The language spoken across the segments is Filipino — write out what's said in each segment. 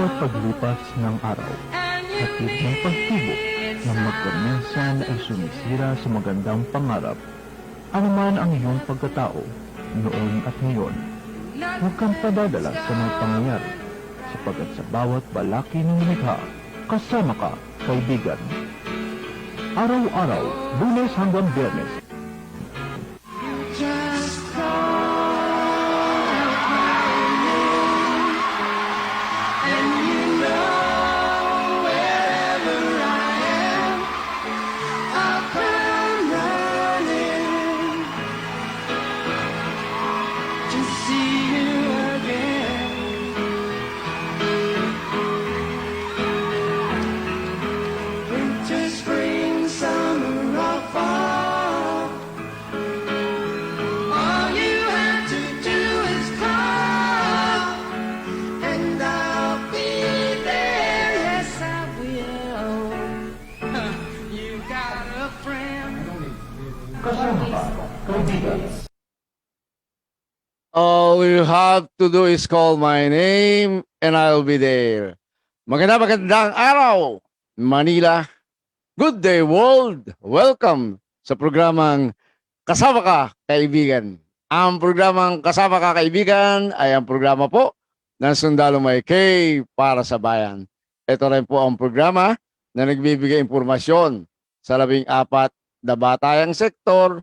Bawat paglipas ng araw, hatid ng pagtibok ng magkaminsan ay sumisira sa magandang pangarap. Ano man ang iyong pagkatao, noon at ngayon, huwag kang padadala sa mga pangyayari, sapagkat sa bawat balaki ng likha, kasama ka, kaibigan. Araw-araw, Lunes hanggang Biyernes, kasama ka, kaibigan. All you have to do is call my name and I'll be there. Magandang araw, Manila. Good day, world. Welcome sa programang Kasama Ka, Kaibigan. Ang programang Kasama Ka, Kaibigan ay ang programa po ng Sundalo May K para sa bayan. Ito rin po ang programa na nagbibigay impormasyon sa 14 na batayang sektor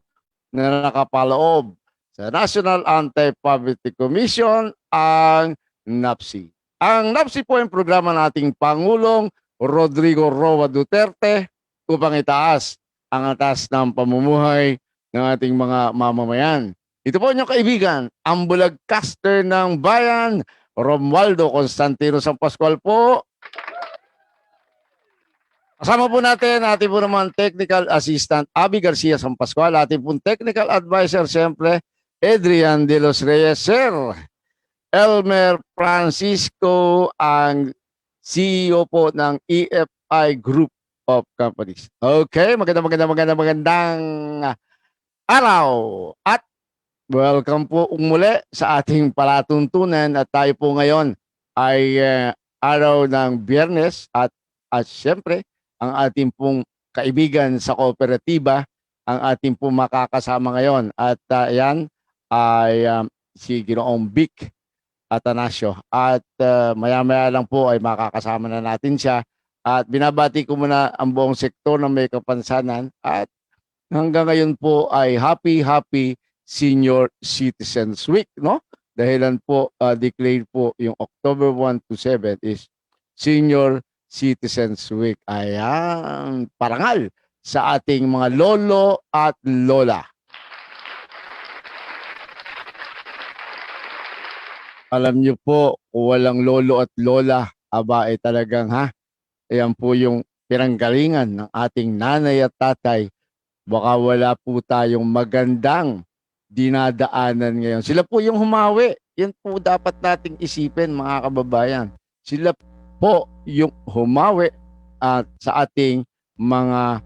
na nakapaloob sa National Anti-Poverty Commission, ang NAPSI. Ang NAPSI po ay programa ng ating Pangulong Rodrigo Roa Duterte upang itaas ang atas ng pamumuhay ng ating mga mamamayan. Ito po inyong kaibigan, ang bulagcaster ng bayan, Romualdo Constantino San Pascual po. Kasama po natin, ating po naman Technical Assistant Abby Garcia San Pascual, ating po Technical Advisor, siyempre, Adrian de los Reyes, Sir Elmer Francisco, ang CEO po ng EFI Group of Companies. Okay, magandang araw at welcome po muli sa ating palatuntunan at tayo po ngayon ay araw ng Biyernes at siyempre ang ating pong kaibigan sa kooperatiba ang ating pong makakasama ngayon at yan ay si Ginoong Vic Atanasio at maya-maya lang po ay makakasama na natin siya at binabati ko muna ang buong sektor ng may kapansanan at hanggang ngayon po ay happy Senior Citizens Week, no? Dahilan po declared po yung October 1 to 7 is Senior Citizens Week. Ayan, parangal sa ating mga lolo at lola. Alam niyo po, kung walang lolo at lola, aba talagang ayan po yung pinanggalingan ng ating nanay at tatay. Baka wala po tayong magandang dinadaanan ngayon. Sila po yung humawi. Yan po dapat nating isipin, mga kababayan. Sila po yung humawi at sa ating mga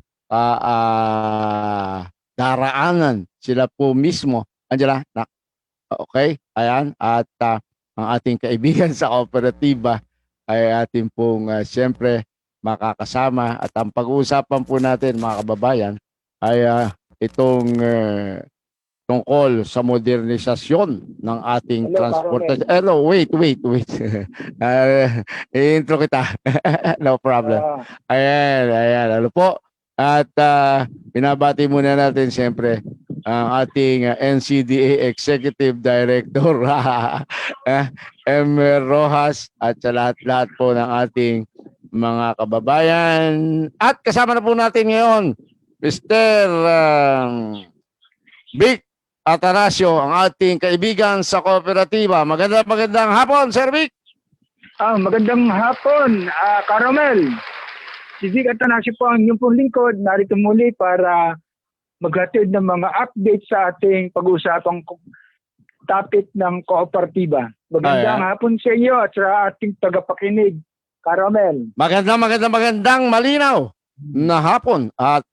daraanan. Sila po mismo. Angela, okay? Ayan. At ang ating kaibigan sa kooperatiba ay ating pong siyempre makakasama. At ang pag-uusapan po natin, mga kababayan, ay itong tungkol sa modernisasyon ng ating transportasyon. Hello, wait. I-intro kita. No problem. Ayan. Ano po? At binabati muna natin siyempre ang ating NCDA Executive Director, Emer Rojas, at sa lahat-lahat po ng ating mga kababayan. At kasama na po natin ngayon, Mr. Vic Atanasio, ang ating kaibigan sa kooperatiba. Magandang hapon, Sir Vic. Magandang hapon, Caromel. Si Vic Atanasio po ang inyong pong lingkod. Narito muli para maghatid ng mga update sa ating pag-uusapang topic ng kooperatiba. Magandang hapon sa iyo at sa ating tagapakinig, Caromel. Magandang malinaw na hapon at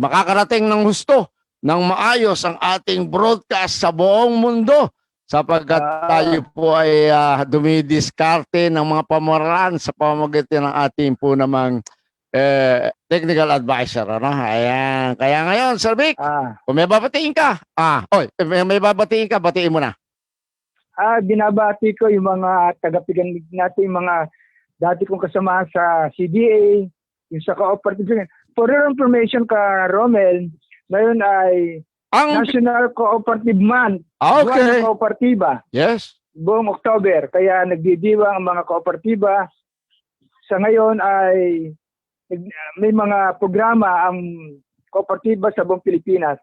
makakarating ng husto ng maayos ang ating broadcast sa buong mundo sapagkat tayo po ay dumidiskarte ng mga pamaraan sa pamamagitan ng ating po namang technical advisor. Ano? Ayan. Kaya ngayon, Sir Vic, kung may babatiin ka, may babatiin ka, batiin mo na. Binabati ko yung mga tagapiganig natin, yung mga dati kong kasama sa CDA, yung sa cooperative. For your information ka, Romel, ngayon ay National Cooperative Month. Okay. Buwan ng kooperatiba. Yes. Buong October. Kaya nagdidiwang ang mga kooperatiba. Sa ngayon ay may mga programa ang kooperatiba sa buong Pilipinas.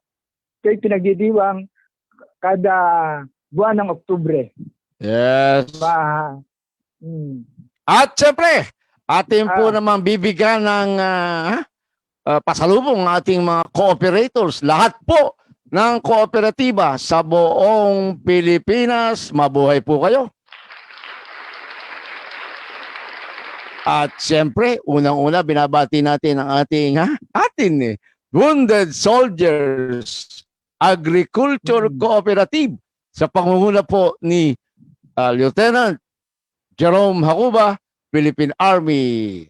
Kaya pinagdidiwang kada buwan ng Oktubre. Yes. At syempre, ating po namang bibigyan ng pasalubong ng ating mga cooperators. Lahat po ng kooperatiba sa buong Pilipinas. Mabuhay po kayo. At siyempre, unang-una, binabati natin ang ating Wounded Soldiers Agriculture Cooperative sa pangunguna po ni Lieutenant Jerome Hacuba, Philippine Army.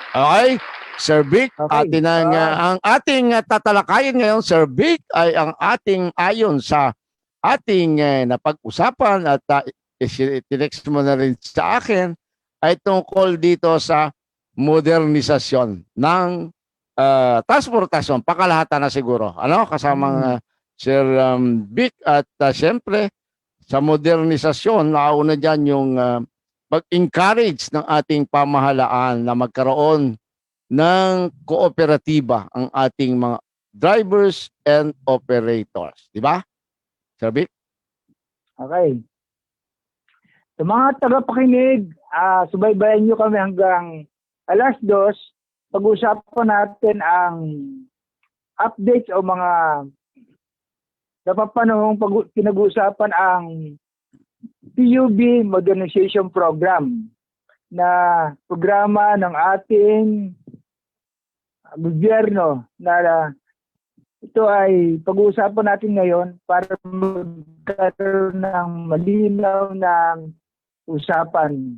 Okay? Sir Vic, Okay. ang ating tatalakayin ngayon, Sir Vic, ay ang ating ayon sa ating napag-usapan at tinext mo na rin sa akin, ay tungkol dito sa modernisasyon ng transportasyon, pakalahatan na siguro. Ano? Kasamang Sir Vic at siyempre sa modernisasyon, nauna dyan yung pag-encourage ng ating pamahalaan na magkaroon ng kooperatiba ang ating mga drivers and operators. Di ba? Sir Vic? Okay. Sa mga tagapakinig, subaybayan nyo kami hanggang 2:00. Pag-usapan natin ang updates o mga napapanahong pinag-uusapan ang PUB Modernization Program na programa ng ating gobyerno na ito ay pag-uusapan natin ngayon para magkaroon ng malinaw na usapan.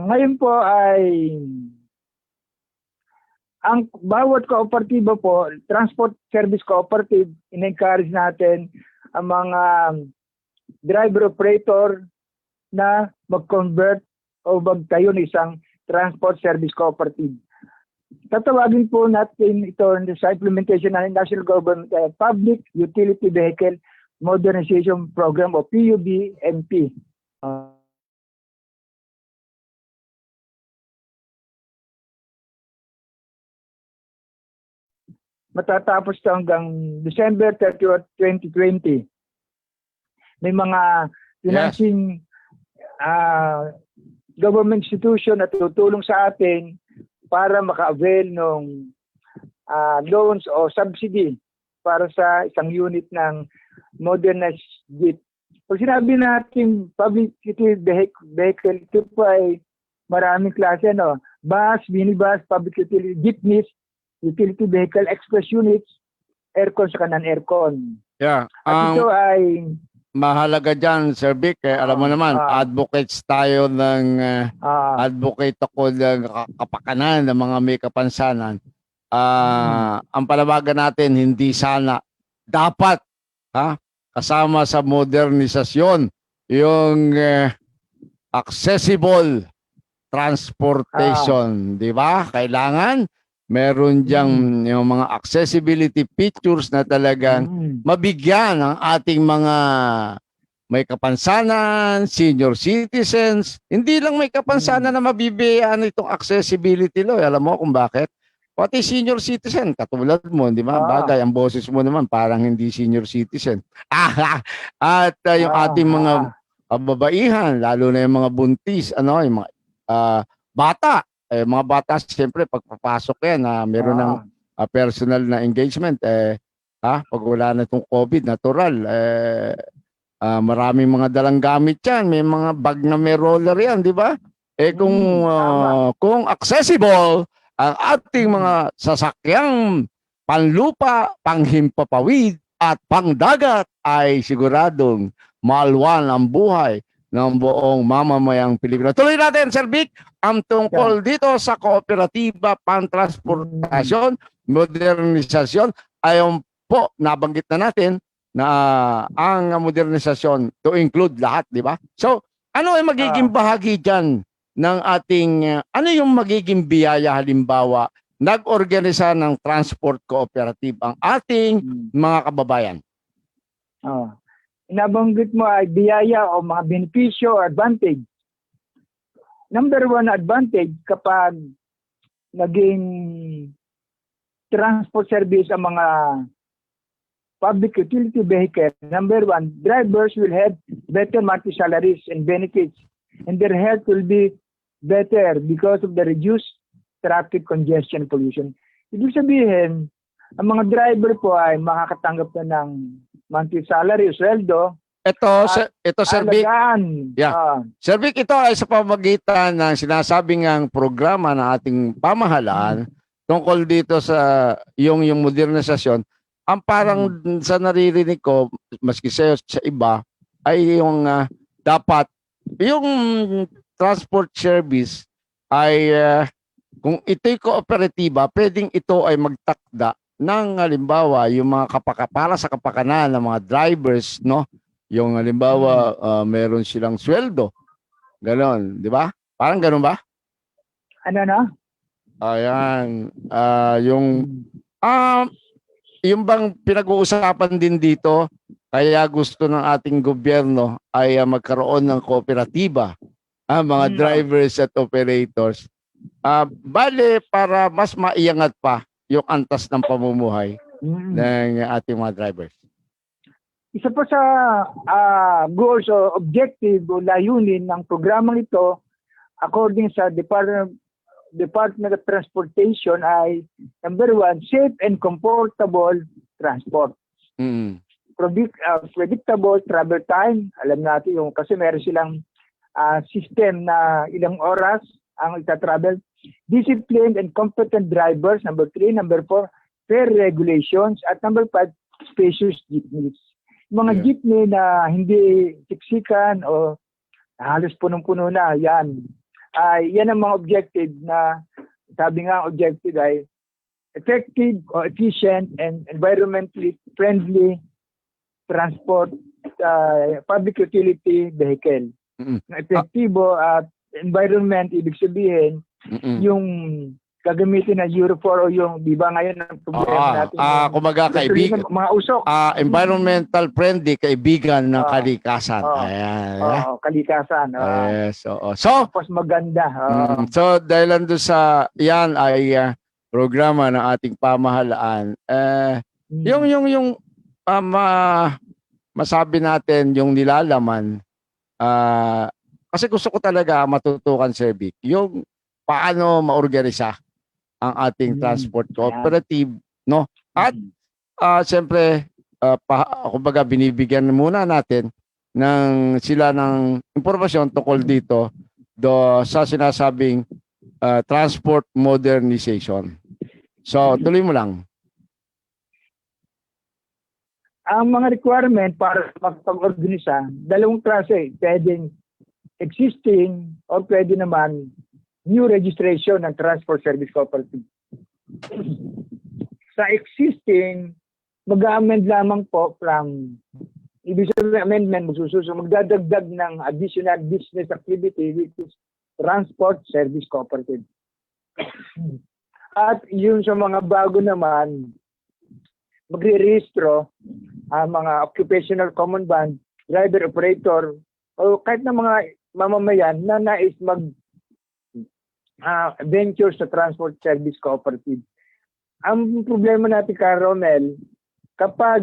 Ngayon po ay ang bawat kooperatiba po, transport service cooperative, in-encourage natin ang mga driver operator na mag-convert o magtayo ng isang transport service cooperative. Tatawagin po natin ito sa implementation ng National Government Public Utility Vehicle Modernization Program o PUBMP. Matatapos ito hanggang December 31, 2020. May mga financing government institution na tutulong sa atin para maka-avail ng loans o subsidy para sa isang unit ng modernized jeep. Pag sinabi natin public utility vehicle, ito po ay maraming klase, no? Bus, minibus, public utility, jeepneys, utility vehicle, express units, aircon sa non-aircon. Yeah. At ito ay mahalaga dyan, Sir Vic, alam mo naman, advocates tayo advocate ako ng kapakanan ng mga may kapansanan. Ang panawagan natin, hindi sana, dapat, kasama sa modernisasyon, yung accessible transportation, di ba? Kailangan, meron diyang yung mga accessibility features na talagang mabigyan ng ating mga may kapansanan, senior citizens. Hindi lang may kapansanan na mabibigyan itong accessibility law. Alam mo kung bakit? Pati senior citizen, katulad mo, di ba? Bagay, ang boses mo naman parang hindi senior citizen. At yung ating mga kababaihan, lalo na yung mga buntis, yung mga bata. Mga bata, siyempre, pagpapasok yan, meron ng personal na engagement. Pag wala na itong COVID, natural. Maraming mga dalang gamit yan. May mga bag na may roller yan, di ba? Kung accessible, ang ating mga sasakyang panlupa, panghimpapawid, at pangdagat ay siguradong malwan ang buhay ng buong mamamayang Pilipino. Tuloy natin, Sir Vic, ang tungkol dito sa kooperatiba, pantransportasyon, modernisasyon. Ayon po, nabanggit na natin na ang modernisasyon to include lahat, di ba? So, ano ay magiging bahagi dyan ng ating, ano yung magiging biyaya halimbawa, nag-organisa ng transport cooperative ang ating mga kababayan? Nabanggit mo ay biyaya o mga benepisyo or advantage. Number one advantage kapag naging transport service ang mga public utility vehicle. Number one, drivers will have better monthly salaries and benefits, and their health will be better because of the reduced traffic congestion pollution. Ibig sabihin, ang mga driver po ay makakatanggap na ng monthly salary o sweldo. Ito Sir Vic. Yeah. Sir Vic, ito ay sa pamagitan ng sinasabing ang programa ng ating pamahalaan tungkol dito sa yung modernisasyon. Ang parang sa naririnig ko, maski sa iba, ay yung dapat yung transport service ay kung ito'y kooperatiba, pwedeng ito ay magtakda ng halimbawa yung mga para sa kapakanan ng mga drivers, no? Yung halimbawa meron silang sweldo. Ganon, di ba? Parang ganon ba? Ano na? Ayan, yung bang pinag-uusapan din dito, kaya gusto ng ating gobyerno ay magkaroon ng kooperatiba ang mga drivers at operators. Bale, para mas maiangat pa yung antas ng pamumuhay ng ating mga drivers. Isa po sa goals o objective o layunin ng programang ito, according sa Department of Transportation ay number one, safe and comfortable transport. Predictable travel time. Alam natin yung kasi meron silang system na ilang oras ang ita-travel. Disciplined and competent drivers, number 3. Number 4, fair regulations. At number 5, spacious jeepneys. Mga jeepney na hindi siksikan o halos punong-puno na, yan ang mga objective na sabi nga objective ay effective or efficient and environmentally friendly transport public utility vehicle. Epektibo at environment, ibig sabihin yung gagamitin na Euro 4 o yung di ba ngayon ang problema natin. Kumaga kaibigan, mga usok. Environmental friendly, kaibigan ng kalikasan. Kalikasan. Yes, So, tapos maganda. So, dahil doon sa yan ay programa ng ating pamahalaan. Yung masabi natin yung nilalaman, kasi gusto ko talaga matutukan, Sir Vic, yung paano maorganisa ang ating transport cooperative, no? At siyempre, kumbaga binibigyan muna natin sila ng impormasyon tungkol dito sa sinasabing transport modernization. So, tuloy mo lang. Ang mga requirement para magpag-organisa, dalawang klase. Pwedeng existing or pwede naman new registration ng transport service cooperative. Sa existing, mag-amend lamang po from ibig sabihin amendment, magdadagdag ng additional business activity which is transport service cooperative. At yun sa mga bago naman, magre-rehistro ang mga occupational common band, driver operator, o kahit na mga mamamayan na nais venture sa transport service cooperative. Ang problema natin, Romel, kapag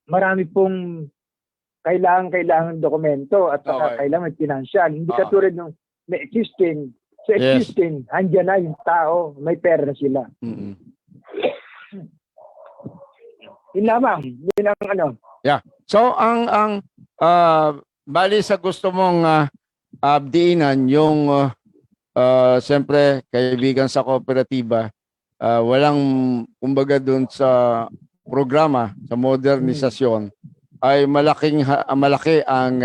marami pong kailangan dokumento at kailangan financial. Hindi katulad ng may existing. Sa existing, andyan na yung tao, may pera na sila. Yun lamang. Yun ang Yeah. So, ang bali sa gusto mong abdiinan yung siyempre kaibigan sa kooperatiba, walang kumbaga doon sa programa sa modernisasyon ay malaki ang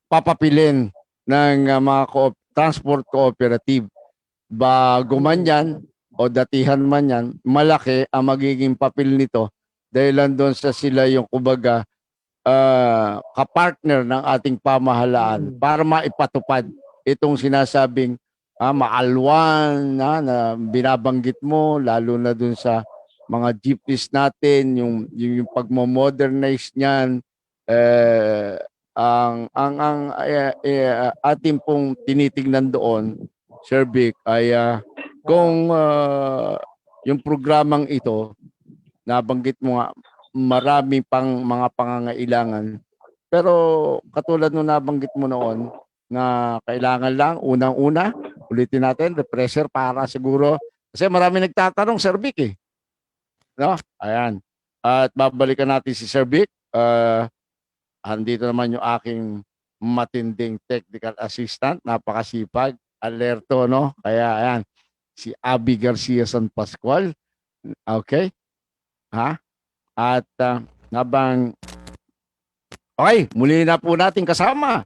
papapilin ng mga transport cooperative. Bago man yan o datihan man yan, malaki ang magiging papel nito dahil doon sa sila yung kumbaga kapartner ng ating pamahalaan para maipatupad itong sinasabing maalwan na binabanggit mo, lalo na dun sa mga jeepneys natin, yung pagmo-modernize niyan, ang ating pong tinitingnan doon, Sir Vic, ay kung yung programang ito, nabanggit mo nga, marami pang mga pangangailangan. Pero katulad nung nabanggit mo noon, na kailangan lang, unang-una, ulitin natin, refresher para siguro, kasi marami nagtatanong, Sir Vic eh. No? Ayan. At babalikan natin si Sir Vic. Andito naman yung aking matinding technical assistant, napakasipag, alerto, no? Kaya ayan, si Abby Garcia San Pascual. Okay? Ha? At habang okay, muli na po natin kasama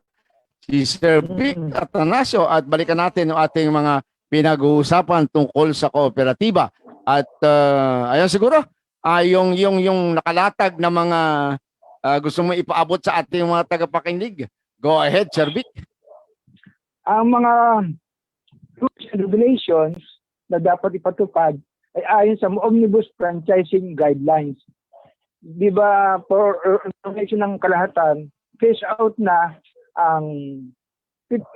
si Sir Vic Atanasio at balikan natin yung ating mga pinag-uusapan tungkol sa kooperatiba. At ayan siguro, yung nakalatag na mga gusto mo ipaabot sa ating mga tagapakinig. Go ahead, Sir Vic. Ang mga rules and regulations na dapat ipatupad ay ayon sa Omnibus Franchising Guidelines. Di ba, for information ng kalahatan, phase out na ang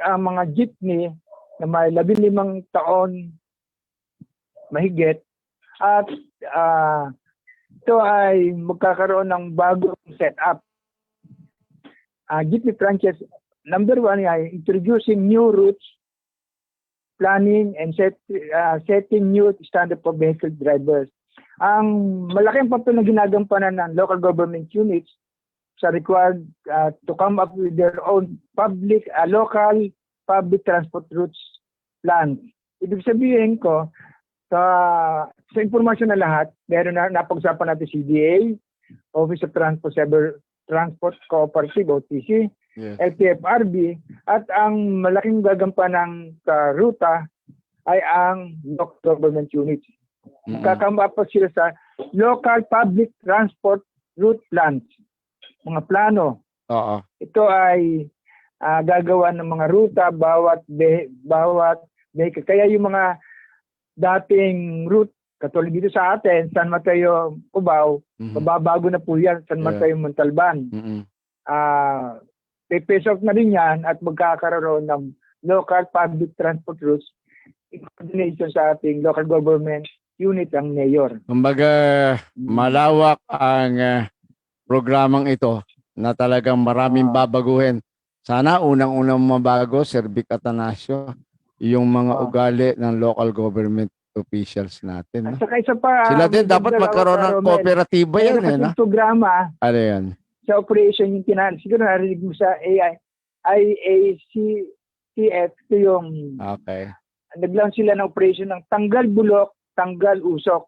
mga jeepney na may 15 taon mahigit at ito ay magkakaroon ng bagong setup. Jeepney franchise, number 1 ay introducing new routes, planning and setting new standard for vehicle drivers. Ang malaking papel na ginagampanan ng local government units sa required to come up with their own local public transport routes plans. Ibig sabihin ko, sa impormasyon na lahat, meron na napag-usapan natin CDA, Office of Transport Cooperative, OTC, yes, LTFRB, at ang malaking gagampanang ruta ay ang local government units. Kakamba sila sa local public transport route plans, mga plano. Ito ay gagawa ng mga ruta bawat vehicle. Kaya yung mga dating route, katulad dito sa atin, San Mateo, Cubao, mababago na po yan, San Mateo, Montalban. Phase out na rin yan at magkakaroon ng local public transport routes in coordination sa ating local government unit, ang mayor. Kumbaga, malawak ang programang ito na talagang maraming babaguhin. Sana unang-unang mabago, Sir Vic Atanasio, yung mga ugali ng local government officials natin. No? At saka isa pa, sila din dapat magkaroon ng kooperatiba yan. Yung programa, ano yan? Sa operation yung siguro narinig mo sa IACTF, ito yung nag-launch sila ng operation ng tanggal bulok, tanggal usok.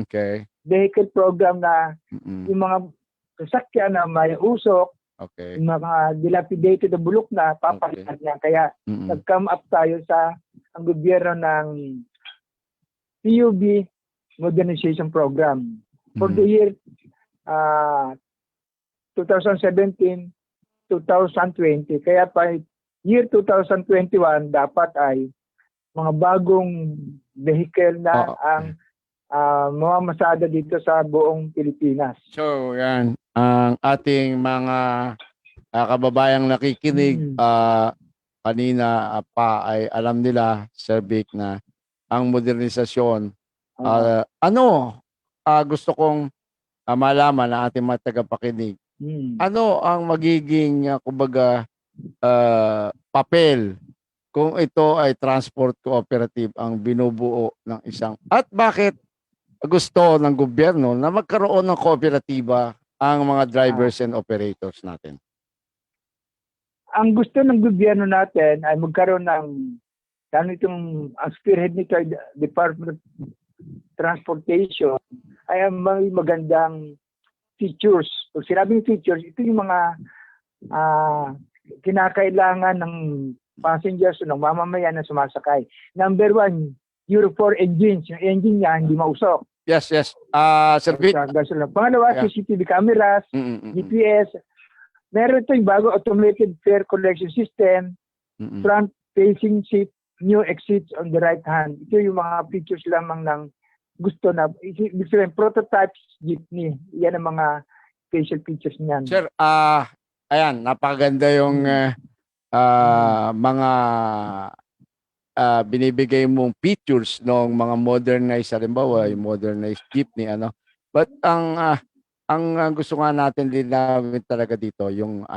Okay. Vehicle program na yung mga sasakyan na may usok, yung mga dilapidated na bulok na papalitan niya. Kaya nag-come up tayo sa ang gobyerno ng PUB Modernization Program for the year 2017-2020. Kaya pa year 2021 dapat ay mga bagong vehicle na ang mamamasada dito sa buong Pilipinas. So yan, ang ating mga kababayang nakikinig kanina pa ay alam nila, Sir Vic, na ang modernisasyon. Gusto kong malaman na ating mga tagapakinig. Ano ang magiging kumbaga papel kung ito ay transport cooperative ang binubuo ng isang, at bakit gusto ng gobyerno na magkaroon ng kooperatiba ang mga drivers and operators natin? Ang gusto ng gobyerno natin ay magkaroon ng ang spearhead nito ay Department of Transportation ay may magandang features. Pag sinabing features, ito yung mga kinakailangan ng passengers o ng mamamayan na sumasakay. Number one, Euro 4 engines. Yung engine niya hindi mausok. Yes. Sir Vic. Sa gasolina. Pangalawa, Yeah. CCTV cameras, GPS. Meron ito yung bago automated fare collection system, front-facing seat, new exits on the right hand. Ito yung mga features lamang ng gusto na. Ibig sabihin, prototypes jeepney. Yan ang mga special features niyan. Sir, ayan, napakaganda yung mga binibigay mong features ng mga modernized, halimbawa yung modernized jeepney, ano. But ang gusto nga natin linawin talaga dito yung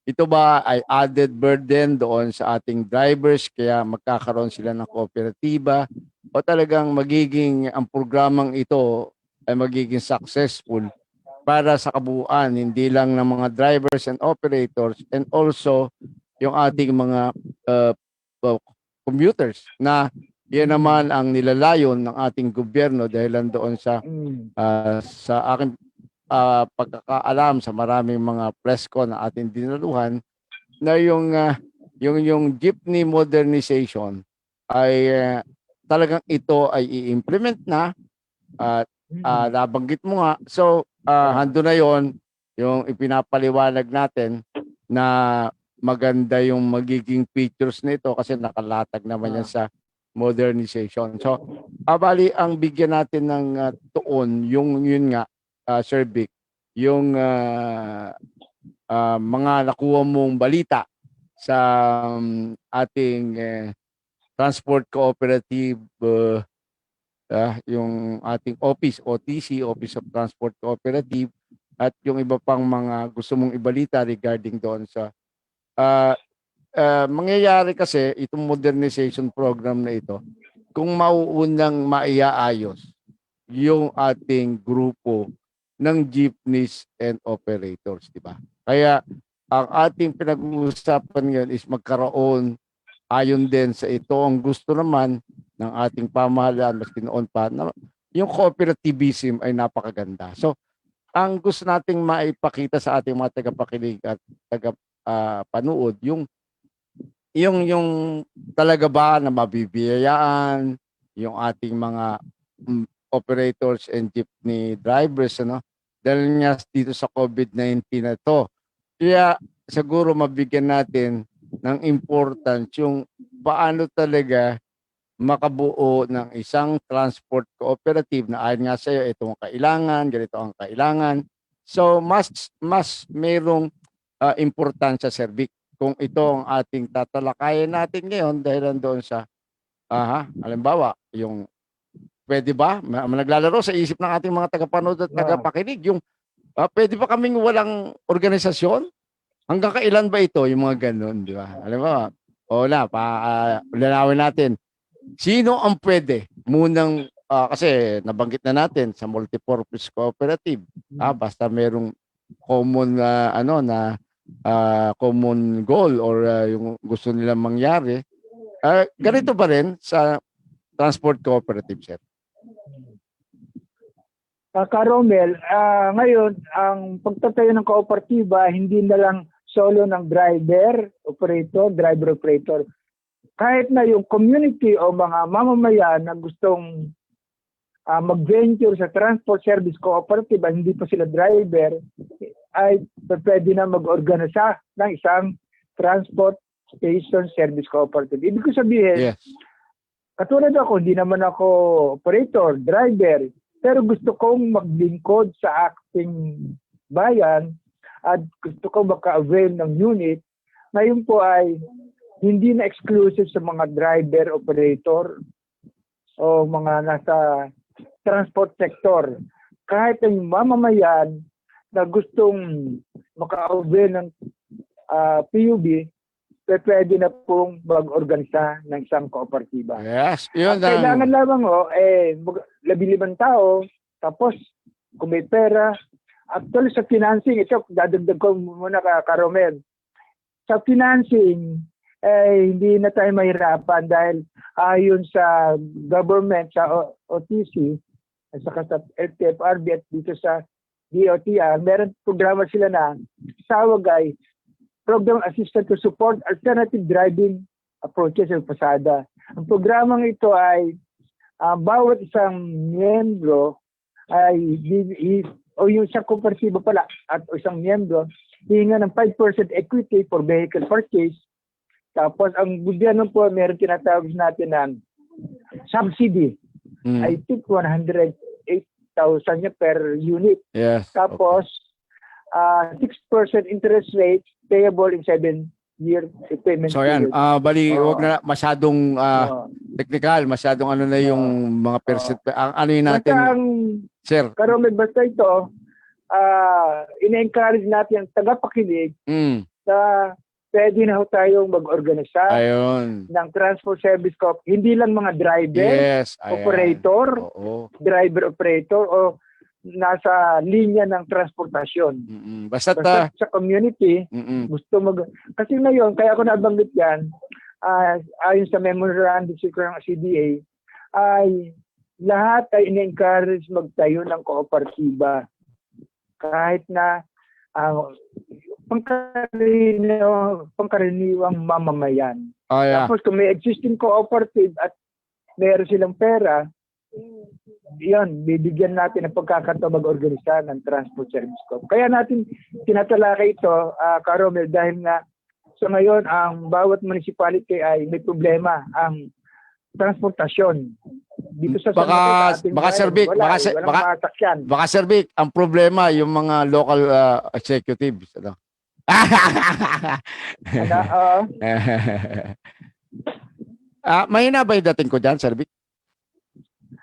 ito ba ay added burden doon sa ating drivers kaya magkakaroon sila ng kooperatiba o talagang magiging ang programang ito ay magiging successful para sa kabuuan hindi lang ng mga drivers and operators and also yung ating mga commuters na yan naman ang nilalayon ng ating gobyerno dahil doon sa aking pagkakaalam sa maraming mga presko na ating dinaluhan na yung jeepney modernization ay talagang ito ay i-implement na at nabanggit mo nga. So hando na yon yung ipinapaliwanag natin na maganda yung magiging features nito kasi nakalatag naman yan sa modernization. So bali ang bigyan natin ng tuon yung yun nga Sir Vic, yung mga nakuha mong balita sa ating transport cooperative, yung ating office, OTC, Office of Transport Cooperative, at yung iba pang mga gusto mong ibalita regarding doon sa mangyayari kasi itong modernization program na ito, kung mauunang maiaayos yung ating grupo ng jeepneys and operators, di ba? Kaya ang ating pinag-uusapan ngayon is magkaroon ayon din sa ito ang gusto naman ng ating pamahalaan maski noon pa na yung cooperativism ay napakaganda. So, ang gusto nating maipakita sa ating mga tagapakinig at tagapanood yung talaga ba na mabibiyayaan yung ating mga operators and jeepney drivers, ano, dahil nga dito sa COVID-19 na to. Kaya siguro mabigyan natin ng importance yung paano talaga makabuo ng isang transport cooperative na ayon nga sa iyo, ito ang kailangan, ganito ang kailangan. So mas mayroong importansya, Sir Vic, kung ito ang ating tatalakayin natin ngayon dahil doon sa halimbawa yung pwede ba naglalaro sa isip ng ating mga tagapanood at tagapakinig yung pwede ba kaming walang organisasyon? Hanggang kailan ba ito yung mga ganun, di ba? Alam mo, linawin natin. Sino ang pwede munang kasi nabanggit na natin sa multipurpose cooperative. Basta merong common common goal or yung gusto nilang mangyari. Ganito ba rin sa transport cooperative, sir? Karomel, ngayon, ang pagtatayo ng kooperatiba, hindi na lang solo ng driver-operator. Kahit na yung community o mga mamamayan na gustong mag-venture sa transport service cooperative, hindi pa sila driver, ay pwede na mag-organisa ng isang transport station service cooperative. Ibig ko sabihin, katulad ako, hindi naman ako operator, driver, pero gusto kong maglingkod sa aking bayan at gusto kong maka-avail ng unit. Ngayon po ay hindi na exclusive sa mga driver, operator o mga nasa transport sector. Kahit ang mamamayan na gustong maka-avail ng PUB, pwede na pong mag-organisa ng isang kooperatiba. Yes, yun. Kailangan lamang 15 tao, tapos kung may pera, actually sa financing, ito dadagdag ko muna Karomel. Sa financing, hindi na tayo mahirapan dahil ayon sa government, sa OTC, at saka sa LTFRB at dito sa DOTR, meron programa sila na SAWAG ay Program Assistant to Support Alternative Driving Approaches o PASADA. Ang programang ito ay bawat isang miyembro ay o yung isang kooperatiba pala at isang miyembro hihinga ng 5% equity for vehicle purchase. Tapos ang gobyerno po meron tinatawag natin ng subsidy. I think 108,000 niya per unit. Yes. Tapos 6% interest rate payable in 7-year payment So yan, period. bali Oo. wag na masyadong technical, masyadong ano na yung mga percent. Ang ano yun natin, Basta ang sir. Karome, basta ito, ina-encourage natin ang tagapakinig Mm, na pwede na ho tayong mag-organisa ayun. ng transport service co-op. Hindi lang mga driver, Yes, ayan. operator, Oo. driver operator o nasa linya ng transportasyon. Basta't Basta sa community, gusto kasi ngayon, kaya ako nabanggit yan, ayon sa memorandum circular ng CDA, ay lahat ay in-encourage magtayo ng kooperatiba. Kahit na pangkaraniwang mamamayan. yeah. Tapos kung may existing cooperative at meron silang pera, yun, bibigyan natin ng pagkakataon mag-organisa ng transport service co. Kaya natin tinatalakay ito, Karomel, dahil nga sa ngayon ang bawat municipality ay may problema ang transportasyon. Dito sa Baka Sir Vic, walang masakyan. baka Sir Vic, ang problema yung mga local executives, ano? Mahina ba yung dating ko dyan, Sir Vic?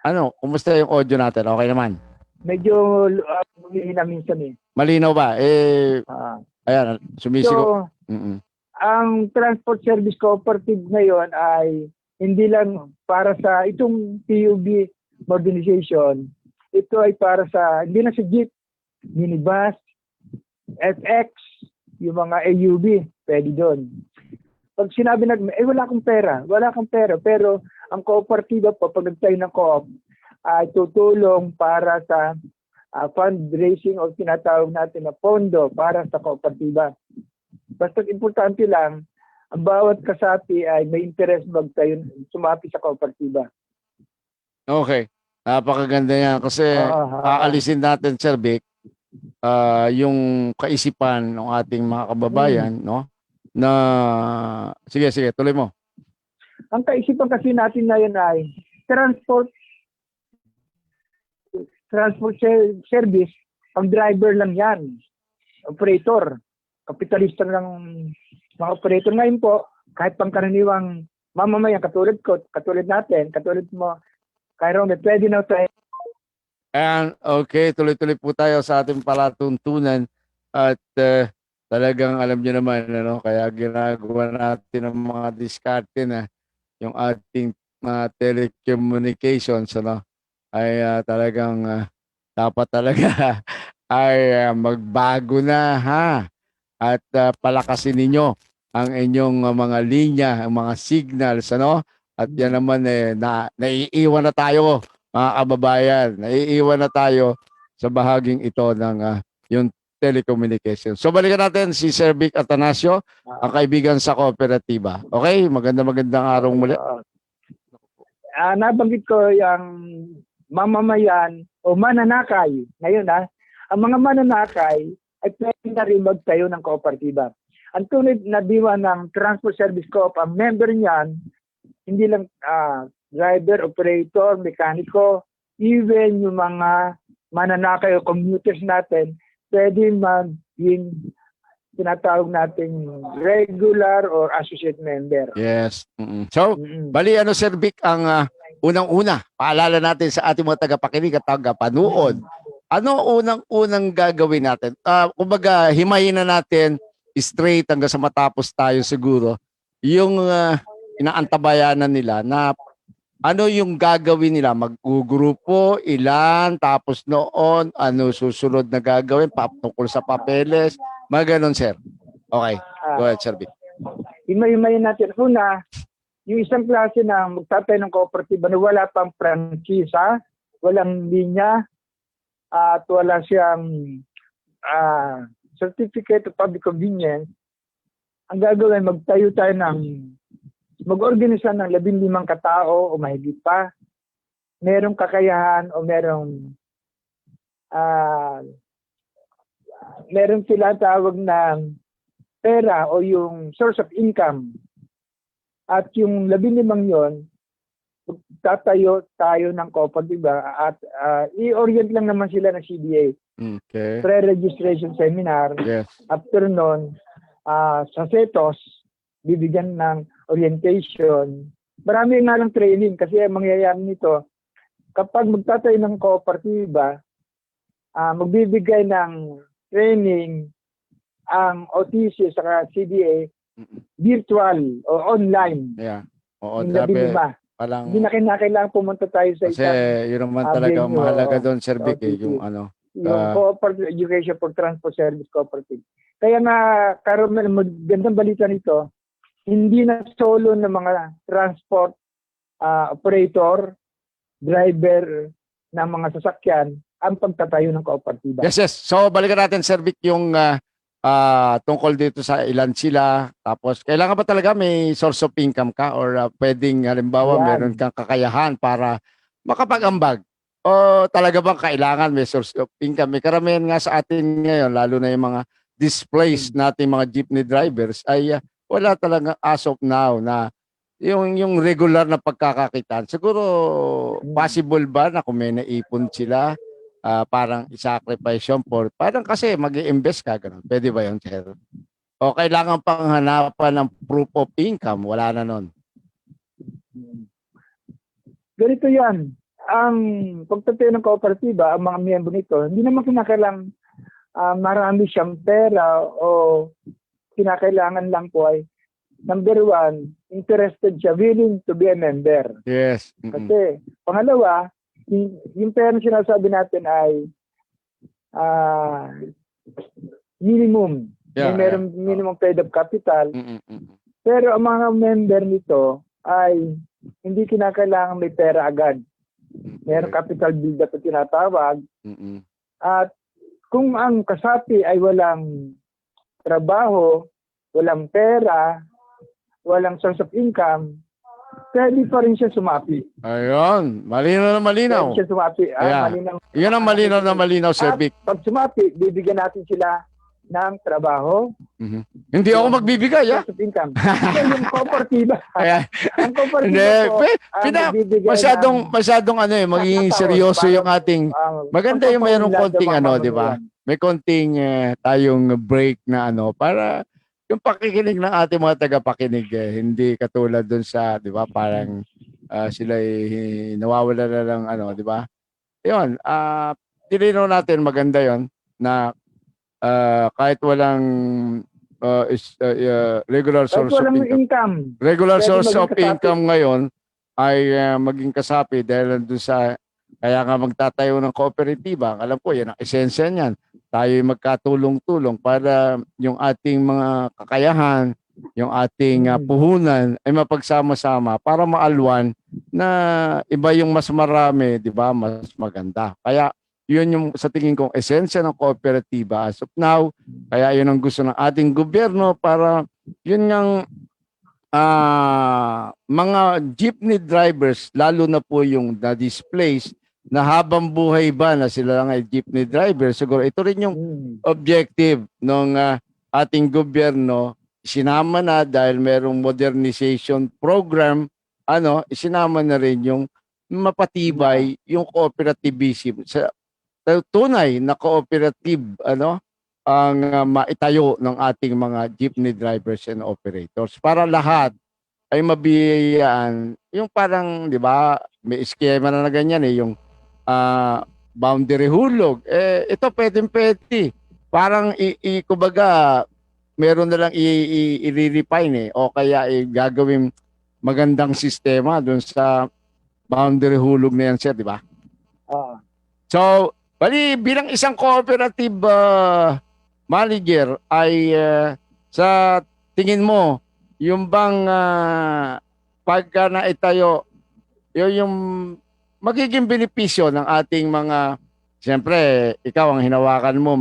Ano, kumusta yung audio natin? Okay naman? Medyo humihina minsan eh. Malinaw ba? Ayan, sumisigaw. So, ang transport service cooperative ngayon ay hindi lang para sa itong PUB modernization, ito ay para sa, hindi lang sa jeep, minibus, FX, yung mga AUV, pwede doon. Pag sinabi na, wala kang pera, pero ang kooperatiba po, pag nagtayo ng co-op, ay tutulong para sa fundraising o tinatawag natin na pondo para sa kooperatiba. Basta importante lang, ang bawat kasapi ay may interest magtayo, sumapi sa kooperatiba. Okay. Napakaganda yan kasi aalisin natin, Sir Vic, yung kaisipan ng ating mga kababayan, no? Na sige, tuloy mo. Ang kaisipan kasi natin na yun ay transport service, ang driver lang yan. Operator. Kapitalista ng mga operator. Ngayon po, kahit pangkaraniwang mamamayan, katulad ko, katulad natin, katulad mo, Kyrone, pwede na tayo. And okay, tuloy-tuloy po tayo sa ating palatuntunan at talagang alam niyo naman, ano, kaya ginagawa natin ng mga diskarte na yung ating telecommunications, ano, ay talagang dapat talaga ay magbago na, ha, at palakasin ninyo ang inyong mga linya, ang mga signals, ano, at yan naman naiiwan na tayo, mga kababayan, naiiwan na tayo sa bahaging ito ng yung telecommunication. So balikan natin si Sir Vic Atanasio, ang kaibigan sa kooperatiba. Okay, magandang araw muli. Nabanggit ko yung mamamayan o mananakay. Ngayon ang mga mananakay ay pwede na rin magtayo ng kooperatiba. Ang tunay na diwa ng Transport Service Co-op, ang member niyan, hindi lang driver, operator, mekaniko, even yung mga mananakay o commuters natin, pwede maging tinatawag natin regular or associate member. Yes. So, bali Sir Vic, ang unang-una, paalala natin sa ating mga tagapakinig at tagapanood. Ano unang-unang gagawin natin? Kumbaga, himayin na natin straight hanggang sa matapos tayo siguro yung inaantabayanan nila na ano yung gagawin nila, maggugrupo, ilan, tapos noon, ano susunod na gagawin, tungkol sa papeles, mga ganun, sir. Okay, go ahead, Sir Vic. Himayin natin. Una, yung isang klase na magtatay ng kooperatiba na wala pang prangkisa, walang linya at wala siyang certificate of public convenience, ang gagawin, mag-organisa ng 15 katao o mahigit pa, merong kakayahan o merong tinatawag ng pera o yung source of income. At yung 15 yon, tatayo tayo ng kooperatiba at i-orient lang naman sila ng CDA. Okay. Pre-registration seminar. Yes. After nun, sa CETOS, bibigyan ng orientation. Marami nga lang training kasi ang mangyayari nito, kapag magtatayo ng kooperatiba, magbibigay ng training ang OTC sa CDA virtual o online. Yeah. Oo, Yung sabi, 15. palang, Hindi na kailangan pumunta tayo sa kasi isang yun naman talaga venue, mahalaga doon, Sir Vic, OTC. yung ano. yung Cooperative Education for Transport Service Cooperative. Kaya nga, Carmel, magandang balita nito, hindi na solo ng mga transport operator, driver ng mga sasakyan ang pagtatayo ng kooperatiba. Yes, yes. So, balikan natin, Sir Vic, yung tungkol dito sa ilan sila. Tapos, kailangan ba talaga may source of income ka or pwedeng, halimbawa, Ayan. meron kang kakayahan para makapag-ambag? O talaga bang kailangan may source of income? May karamihan nga sa atin ngayon, lalo na yung mga displaced nating mga jeepney drivers, ay wala talaga as of now na yung regular na pagkakakitaan. Siguro, possible ba na kung may naipon sila, parang i-sacrifice yun for, parang kasi mag-i-invest ka, ganun. Pwede ba yun, sir? O kailangan pang hanapan ng proof of income? Wala na nun. Ganito yan. Ang pagtatayo ng kooperatiba, ang mga miyembro nito, hindi naman kinakailangan marami siyang pera o kinakailangan lang po ay, number one, interested siya, willing to be a member. Yes. Kasi, pangalawa, yung pera sinasabi natin ay minimum. Yeah, May merong minimum paid up capital. Mm-mm. Pero ang mga member nito ay hindi kinakailangan may pera agad. Merong capital build-up na tinatawag. Mm-mm. At kung ang kasapi ay walang trabaho, walang pera, walang source of income, pwede pa rin siya sumapi. Ayun. Malinaw na malinaw. Pwede siya sumapi. Yeah. Malinaw. Yun ang malinaw na malinaw, Sir At Vic. pag sumapi, bibigyan natin sila ng trabaho, Hindi ako magbibigay, source of income. Ito yung kooperatiba. Kaya, Ang kooperatiba hindi, po, ang nagbibigay masyadong ano magiging taon seryoso para, yung ating, maganda yung mayroong konting di ba? May konting tayong break na para yung pakikinig ng ating mga tagapakinig, hindi katulad dun sa, di ba, parang sila nawawala na lang, di ba? Yun, tinino natin, maganda yon na kahit walang regular source of income. Regular source of income ngayon ay maging kasapi dahil doon sa kaya nga magtatayo ng kooperatiba. Alam ko, yan ang esensya niyan. Tayo magkatulong-tulong para yung ating mga kakayahan, yung ating puhunan ay mapagsama-sama para maalwan na iba yung mas marami, di ba? Mas maganda. Kaya yun yung sa tingin kong esensya ng kooperatiba as of now. Kaya yun ang gusto ng ating gobyerno para yun yung mga jeepney drivers, lalo na po yung na-displaced na habang buhay ba na sila lang ay jeepney driver. Siguro ito rin yung objective ng ating gobyerno. Sinama na dahil merong modernization program, isinama na rin yung mapatibay yung cooperativism sa tunay na cooperative ang maitayo ng ating mga jeepney drivers and operators para lahat ay mabiyayaan yung parang, di ba, may eskema na ganyan yung boundary hulog. Ito pwede. Parang kumbaga meron na lang i-refine o kaya gagawin magandang sistema doon sa boundary hulog na yan, sir, di ba? So, bali, bilang isang cooperative manager ay sa tingin mo, yung bang pagka naitayo, yung magiging benepisyo ng ating mga, siyempre, ikaw ang hinawakan mo,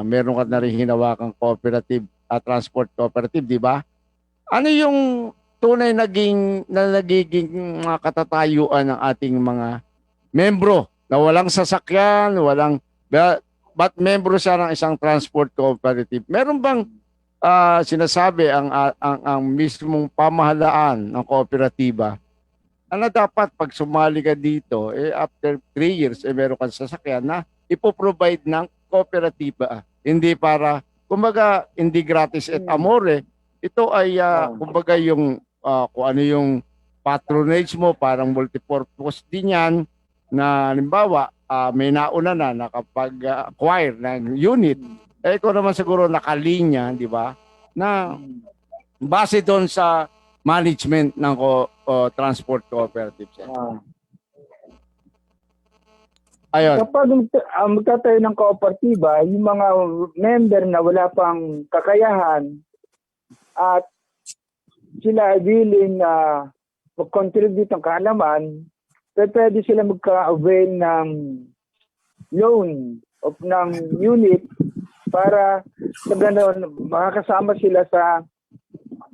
meron ka na rin hinawakang cooperative, transport cooperative, di ba? Ano yung tunay nagiging mga katatayuan ng ating mga membro na walang sasakyan, but membro siya ng isang transport cooperative? Meron bang sinasabi ang mismong pamahalaan ng kooperatiba na dapat pag sumali ka dito, after 3 years, meron kang sasakyan na ipoprovide ng kooperatiba. Hindi para, kumbaga, hindi gratis et amore. Ito ay, kumbaga, yung, kung ano yung patronage mo, parang multipurpose din yan, na halimbawa, may nauna na nakapag-acquire ng unit. Ikaw naman siguro nakalinya, di ba? Na base doon sa management ng transport cooperative. Ayun. Kapag magtatayo ng kooperatiba, yung mga member na wala pang kakayahan at sila ay willing na mag-contribute ng kaalaman, pwede sila magka-avail ng loan of ng unit para sa ganoon makakasama sila sa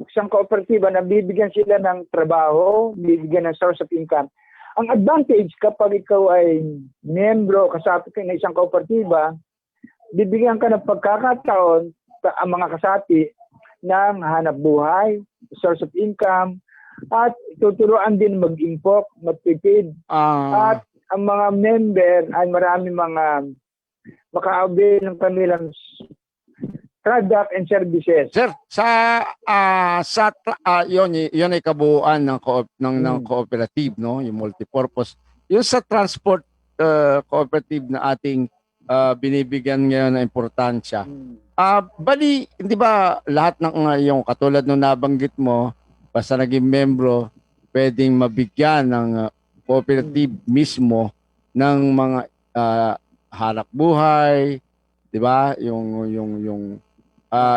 isang kooperatiba na bibigyan sila ng trabaho, bibigyan ng source of income. Ang advantage kapag ikaw ay miyembro, kasapit ka ng isang kooperatiba, bibigyan ka ng pagkakataon ang mga kasapi ng hanap buhay, source of income, at tuturuan din mag-impok, magtipid. At ang mga member ay marami mga maka-avail ng kanilang product and services. Sir, yun ay kabuuan ng cooperative, no? Yung multipurpose. Yung sa transport cooperative na ating binibigyan ngayon ng importansya. Bali, hindi ba lahat ng yung katulad nung nabanggit mo, basta naging membro, pwedeng mabigyan ng cooperative mismo ng mga hanap buhay, 'di ba? Yung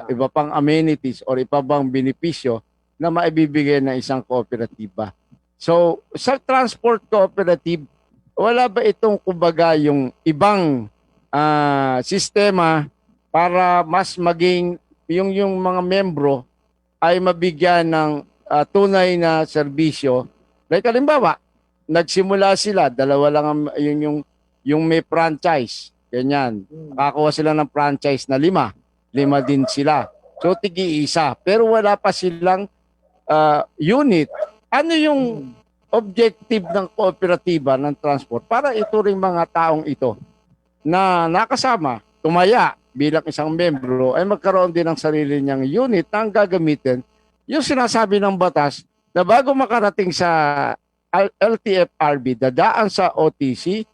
iba pang amenities or iba bang benepisyo na maibibigay ng isang kooperatiba. So, sa transport cooperative, wala ba itong kumbaga yung ibang sistema para mas maging yung mga membro ay mabigyan ng tunay na serbisyo? Like halimbawa, nagsimula sila, dalawa lang yung may franchise, ganyan. Nakakuha sila ng franchise na 5 din sila. So, tigi-isa. Pero wala pa silang unit. Ano yung objective ng kooperatiba ng transport para ito ring mga taong ito na nakasama, tumaya bilang isang membro, ay magkaroon din ng sarili niyang unit na ang gagamitin yung sinasabi ng batas na bago makarating sa LTFRB, dadaan sa OTC,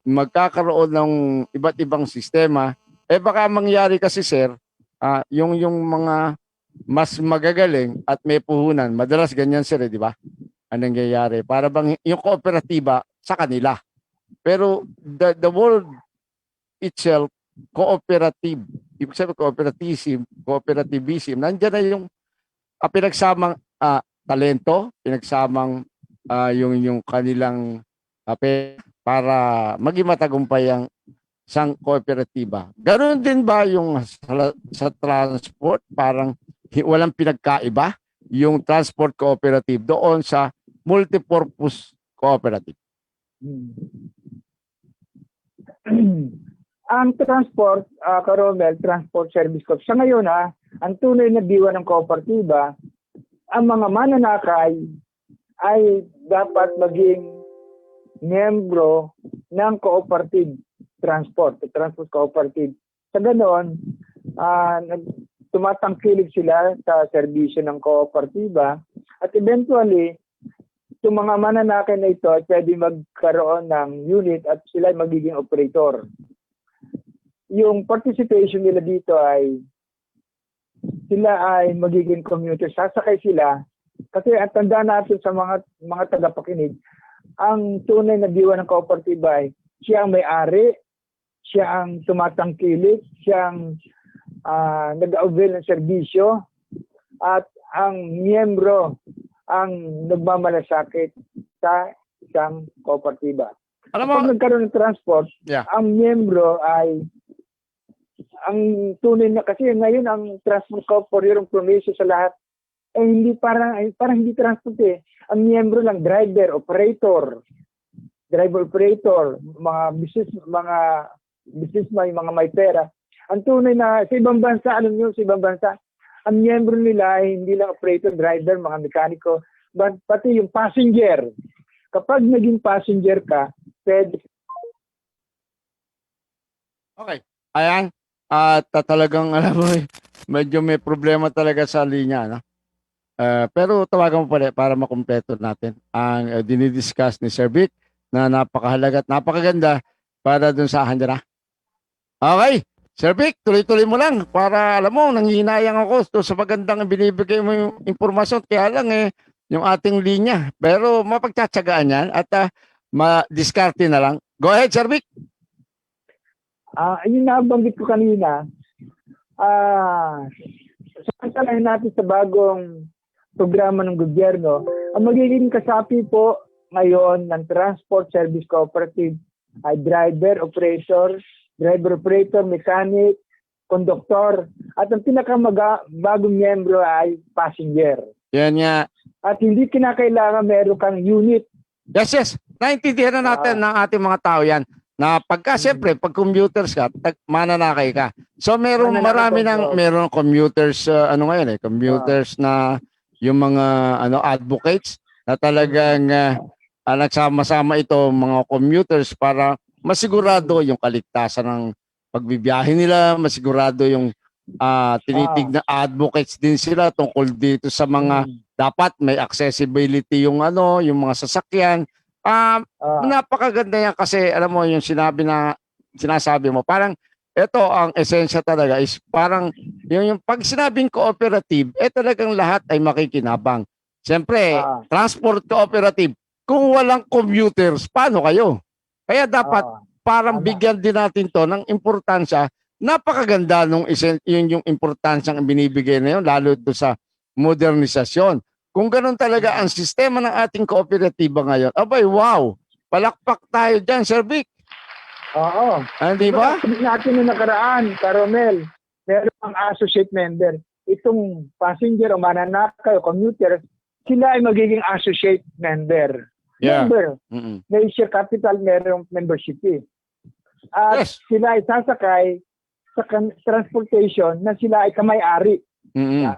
magkakaroon ng iba't ibang sistema. Baka mangyari kasi, sir, yung mga mas magagaling at may puhunan, madalas ganyan, sir, di ba? Anong nangyayari? Para bang yung kooperatiba sa kanila. Pero the word itself, cooperative, ibig sabihin cooperativism, nandiyan na yung pinagsamang talento, pinagsamang yung kanilang para maging matagumpay ang isang kooperatiba. Ganoon din ba yung sa transport? Parang walang pinagkaiba yung transport cooperative doon sa multipurpose cooperative? Ang transport, Karomel, Transport Service Corp. Sa ngayon, ang tunay na diwa ng kooperatiba, ang mga mananakay ay dapat maging miyembro ng cooperative transport cooperative. Sa ganoon, tumatangkilik sila sa serbisyo ng kooperatiba at eventually, itong mga mananakay na ito ay pwede magkaroon ng unit at sila ay magiging operator. Yung participation nila dito ay sila ay magiging commuter. Sasakay sila kasi ang tanda natin sa mga tagapakinig, ang tunay na diwa ng kooperatiba ay siya ang may-ari, siya ang tumatangkilik, siya ang nag-avail ng serbisyo, at ang miyembro ang nagmamalasakit sa isang kooperatiba. Alam mo, Kapag nagkaroon ng transport, yeah. ang miyembro ay ang tunay na, kasi ngayon ang transport corporation yung promisyo sa lahat hindi parang hindi transport eh. Ang miyembro lang driver, operator, mga businessman, mga may pera. Ang tunay na sa ibang bansa, alam niyo, sa ibang bansa, ang miyembro nila ay hindi lang operator, driver, mga mekaniko, but pati yung passenger. Kapag naging passenger ka, pwede. Okay. Ayan. At talagang alam mo, medyo may problema talaga sa linya, no? Pero tawagan mo pa para makumpleto natin ang dinidiscuss ni Sir Vic na napakahalaga at napakaganda para dun sa Handara. Okay. Sir Vic, tuloy-tuloy mo lang para alam mo, nanghihinayang ako sa magandang binibigay mo yung informasyon. Kaya lang yung ating linya. Pero mapagtsatsagaan yan at ma-discarte na lang. Go ahead, Sir Vic. Yung nabanggit ko kanina, samantalahin natin sa bagong programa ng gobyerno, ang magiging kasapi po ngayon ng Transport Service Cooperative ay driver, operator, mechanic, conductor, at ang bagong miyembro ay passenger. Yan nga. At hindi kinakailangan meron kang unit. Yes. Naintindihan na natin ng ating mga tao yan. Na siyempre, pag computers ka, mananakay ka. So, meron computers, computers na yung mga advocates na talagang nagsama-sama ito mga commuters para masigurado yung kaligtasan ng pagbibiyahe nila, masigurado yung tinitignan advocates din sila tungkol dito sa mga dapat may accessibility yung yung mga sasakyan. Napakaganda yan kasi alam mo yung sinasabi mo, parang ito ang esensya talaga is parang yung pag sinabing cooperative, talagang lahat ay makikinabang. Siyempre, transport cooperative, kung walang commuters, paano kayo? Kaya dapat parang bigyan din natin to ng importansya. Napakaganda yung importansyang binibigay na yun, lalo ito sa modernisasyon. Kung ganun talaga ang sistema ng ating kooperatiba ngayon, abay, wow! Palakpak tayo dyan, Sir Vic. Oo. Di ba? Natin na nakaraan, Caromel, meron ang associate member. Itong passenger o mananakay o commuter, sila ay magiging associate member. Yeah. Member. May share capital, merong membership eh. At sila ay sasakay sa transportation na sila ay kamay-ari.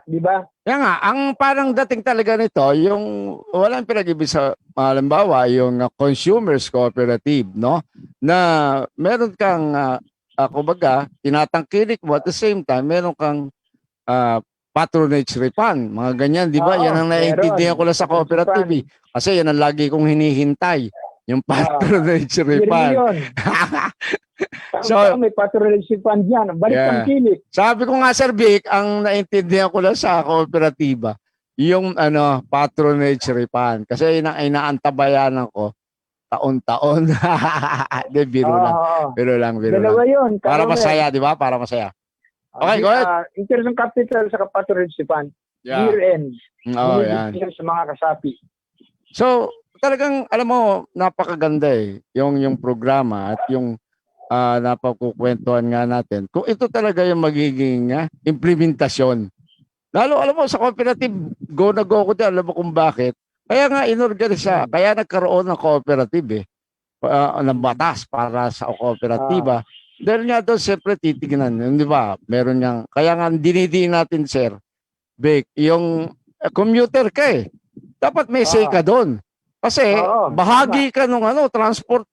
Di ba? Kaya nga, ang parang dating talaga nito, yung walang pinag-ibig sa, halimbawa, yung consumers cooperative, no? Na meron kang, kumbaga, tinatangkilik mo at the same time, meron kang patronage refund, mga ganyan, di ba? Yan ang naiintindihan ko lang sa cooperative. Kasi yan ang lagi kong hinihintay, yung patronage refund. So, may patronage fund yan. Balik ang kilit. Sabi ko nga, Sir Vic, ang naintindihan ko lang sa kooperatiba, yung patronage refund. Kasi inaantabayanan ko taon-taon. De, biro lang. Dalawa yun. Para masaya, di ba? Para masaya. Okay, go ahead. Interest ng capital sa patronage fund. Year end. Yan. Sa mga kasapi. So, talagang, alam mo, napakaganda yung programa at yung napagkukwentuhan nga natin. Kung ito talaga yung magiging implementasyon. Lalo, alam mo, sa cooperative, go na go ko dyan. Alam mo kung bakit? Kaya nga inorganisa, kaya nagkaroon ng cooperative ng batas para sa kooperatiba. Dahil nga doon, siyempre, titignan. Di ba? Meron niyang, kaya nga, dinidiin natin, Sir Vic, yung commuter ka dapat may say ka doon. Kasi bahagi ka nung transport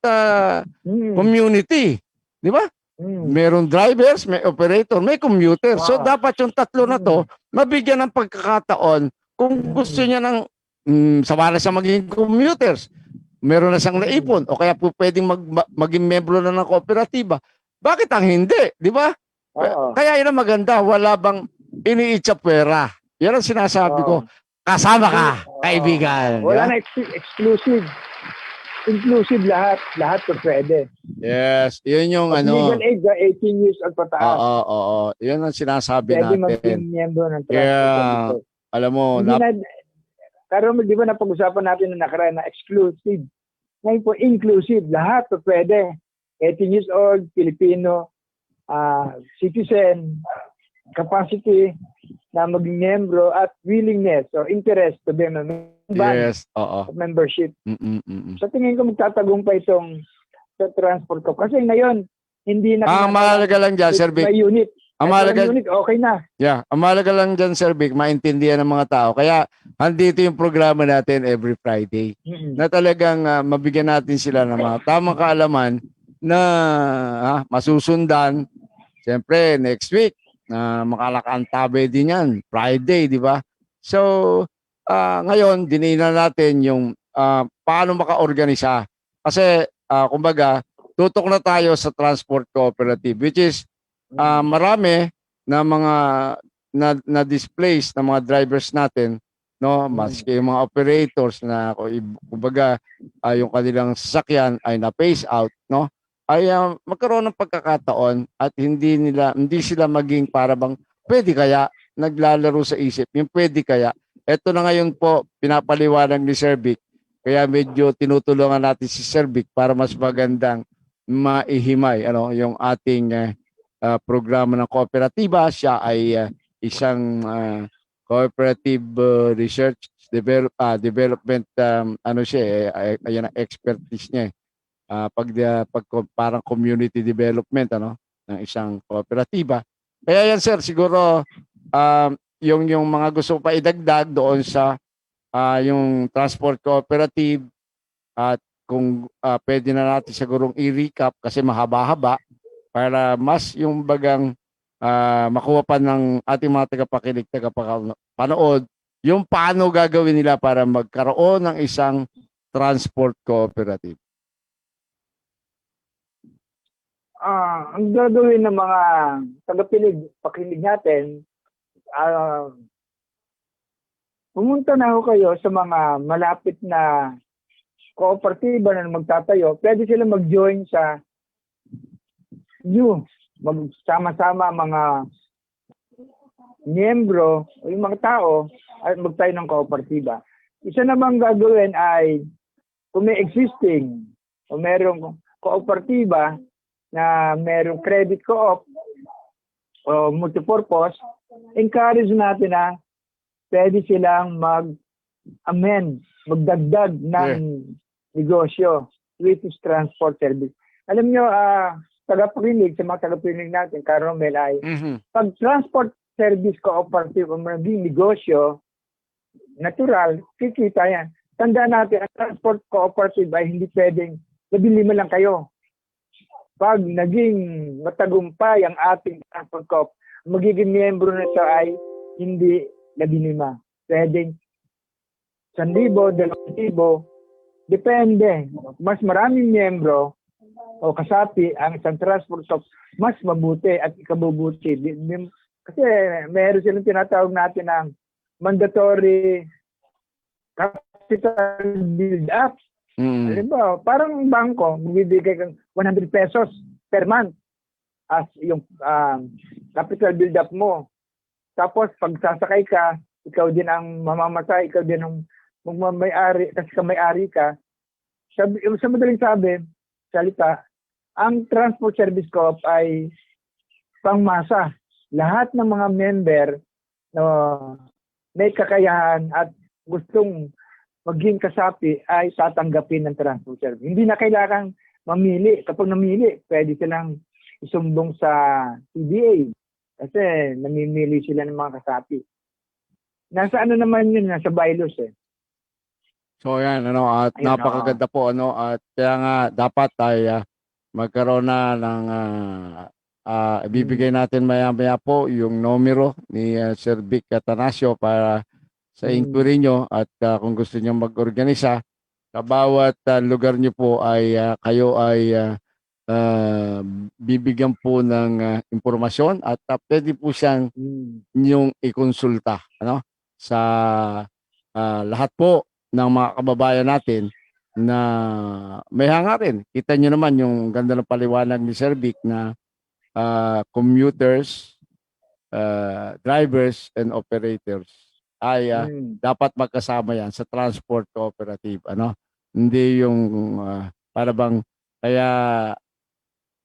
community. Di ba? Meron drivers, may operator, may commuter. So dapat yung tatlo na to mabigyan ng pagkakataon kung gusto niya ng para sa maging commuters. Meron na siyang naipon o kaya po pwedeng maging membro na ng kooperatiba. Bakit ang hindi? Di ba? Kaya yun ang maganda. Wala bang iniitsapwera. Yan ang sinasabi ko. Kasama ka, kaibigan. Wala na exclusive. Inclusive lahat. Lahat po pwede. Yes. Yun yung Legal age, 18 years old pataas. Oo. Yun ang sinasabi pwede natin. Pwede mag-miyembro ng transport. Alam mo, pero di ba napag-usapan natin na nakaraan na exclusive. Ngayon po, inclusive. Lahat po pwede. 18 years old, Filipino, citizen, capacity na maging membro at willingness or interest to be a member Yes, oo. of membership. Mm. Sa tingin ko magtatagumpay itong sa transport ko. Kasi ngayon, hindi na Ang mahalaga lang dyan, Sir Vic. may unit. Ang Kahit mahalaga, walang unit, okay na. yeah, ang mahalaga lang dyan, Sir Vic, maintindihan ng mga tao. Kaya, andito yung programa natin every Friday Mm-mm. na talagang mabigyan natin sila ng mga tamang kaalaman na masusundan. Siyempre, next week, makalakantabe din yan. Friday, di ba? So, ngayon, dinina natin yung paano maka-organisa. Kasi, kumbaga, tutok na tayo sa transport cooperative, which is marami na mga na-displace na mga drivers natin, no, maski yung mga operators na kumbaga yung kanilang sasakyan ay na-phase out, no, ay magkaroon ng pagkakataon at hindi sila maging para bang pwede kaya naglalaro sa isip, yung pwede kaya. Ito na ngayon po pinapaliwanag ni Sir Vic, kaya medyo tinutulungan natin si Sir Vic para mas magandang maihimay yung ating programa ng kooperatiba. Siya ay isang cooperative research development ayan ang expertise niya. Parang community development ng isang kooperatiba. Kaya yan, sir, siguro yung mga gusto pa idagdag doon sa yung transport cooperative at kung pwede na natin sigurong i-recap kasi mahaba-haba para mas yung bagang makuha pa ng ating mga tagapakinig, tagapanood, yung paano gagawin nila para magkaroon ng isang transport cooperative. Ang gagawin ng mga pakinig natin, pumunta na ho kayo sa mga malapit na kooperatiba na magtatayo. Pwede sila mag-join sa magsama-sama mga miyembro o yung mga tao at magtayo ng kooperatiba. Isa namang gagawin ay kung may existing o merong kooperatiba na merong credit co-op o multipurpose, encourage natin na pwede silang mag-amend, magdagdag ng negosyo, which is transport service. Alam nyo, tagapakinig, sa mga tagapakinig natin, Caromel, ay pag transport service cooperative o maging negosyo, natural, kikita yan. Tandaan natin, ang transport cooperative ay hindi pwedeng nabili mo lang kayo. Pag naging matagumpay ang ating transport co-op, magiging miyembro nito ay hindi labinima. Pwedeng 1,000, 2,000, depende. Mas maraming miyembro o kasapi ang isang transport co-op, mas mabuti at ikabubuti. Kasi meron silang tinatawag natin ng mandatory capital build-up. Halimbawa, parang bangko, magbibigay kang 100 pesos per month as yung capital build-up mo. Tapos, pag sasakay ka, ikaw din ang mamamatay, ikaw din ang magmamayari, kasi may-ari ka. Sa madaling salita, ang Transport Service Co-op ay pangmasa. Lahat ng mga member na may kakayahan at gustong maging kasapi ay tatanggapin ng transport service. Hindi na kailangang mamili. Kapag namili, pwede silang isumbong sa TDA kasi namimili sila ng mga kasapi. Nasa naman yun, nasa bylaws eh. So yan, at ayun, napakaganda po, at kaya nga dapat ay magkaroon na ng ibibigay natin maya-maya po yung numero ni Sir Vic Atanasio para sa inquiry nyo at kung gusto nyo mag-organisa sa bawat lugar nyo po ay kayo ay bibigyan po ng impormasyon at pwede po siyang yung ikonsulta sa lahat po ng mga kababayan natin na may hangarin. Kita nyo naman yung ganda ng paliwanag ni Sir Vic na commuters, drivers and operators ay dapat magkasama yan sa transport cooperative Hindi yung para bang kaya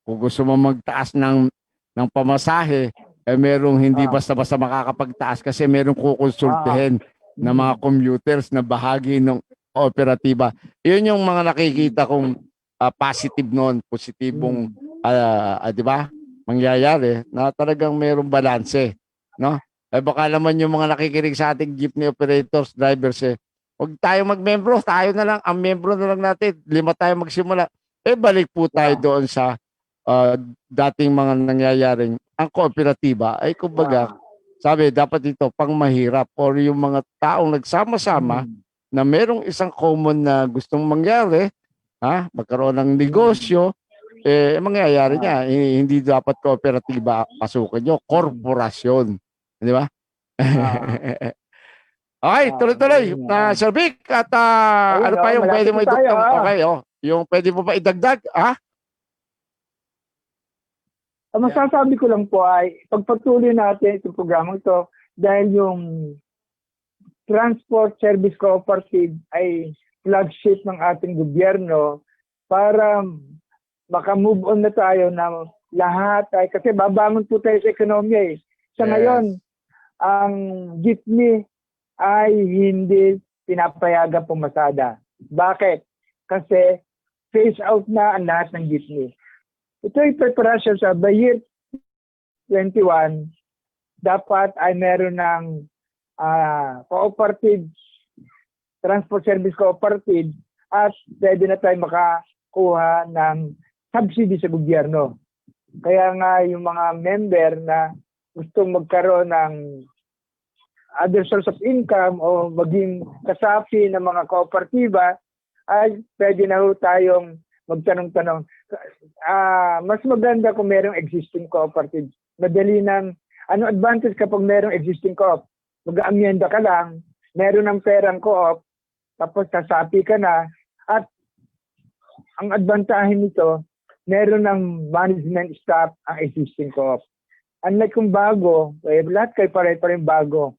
kung gusto mo magtaas ng pamasahe, eh merong hindi Ah. basta-basta makakapagtaas kasi merong kukonsultihin na mga Mm. commuters na bahagi ng operatiba. Yun yung mga nakikita kong positive noon, positibong, Mm. 'di ba? Mangyayari na talagang merong balanse, no? Eh baka naman yung mga nakikinig sa ating jeepney operators, drivers, huwag tayo magmembro, tayo na lang, ang membro na lang natin, 5 tayo magsimula. Eh balik po tayo Ah. doon sa dating mga nangyayaring ang kooperatiba ay kumbaga Ah. sabi dapat ito pang mahirap or yung mga taong nagsama-sama Mm. na merong isang common na gustong mangyari, magkaroon ng negosyo, mangyayari Ah. niya, hindi dapat kooperatiba pasukin nyo, Mm. korporasyon. Di ba? Ah. Okay, tuloy-tuloy Ayun nga. na Sir Vic at Ayun, ano pa yung pwede malapit mo na tayo, idugtong? Okay, yung pwede mo pa idagdag, Ang masasabi ko lang po ay pagpatuloy natin itong programang ito dahil yung Transport Service Cooperative ay flagship ng ating gobyerno para maka-move on na tayo na lahat ay kasi babangon po tayo sa ekonomiya eh. Sa ngayon, ang jeepney ay hindi pinapayagan pumasada. Bakit? Kasi phase out na ang lahat ng jeepney. Ito ay preparation sa by year 21, dapat ay meron ng cooperative, transport service cooperative at pwede na tayo makakuha ng subsidy sa gobyerno. Kaya nga yung mga member na gustong magkaroon ng other source of income o maging kasapi ng mga kooperatiba ay pwede na ho tayong magtanong-tanong. Mas maganda kung merong existing cooperative. Madali ng, ano advantage kapag merong existing co-op? Mag-aamyenda ka lang, meron ng perang co-op, tapos kasapi ka na, at ang advantahin nito, meron ng management staff ang existing co-op. Unlike kung bago, lahat kayo pare-pareng bago.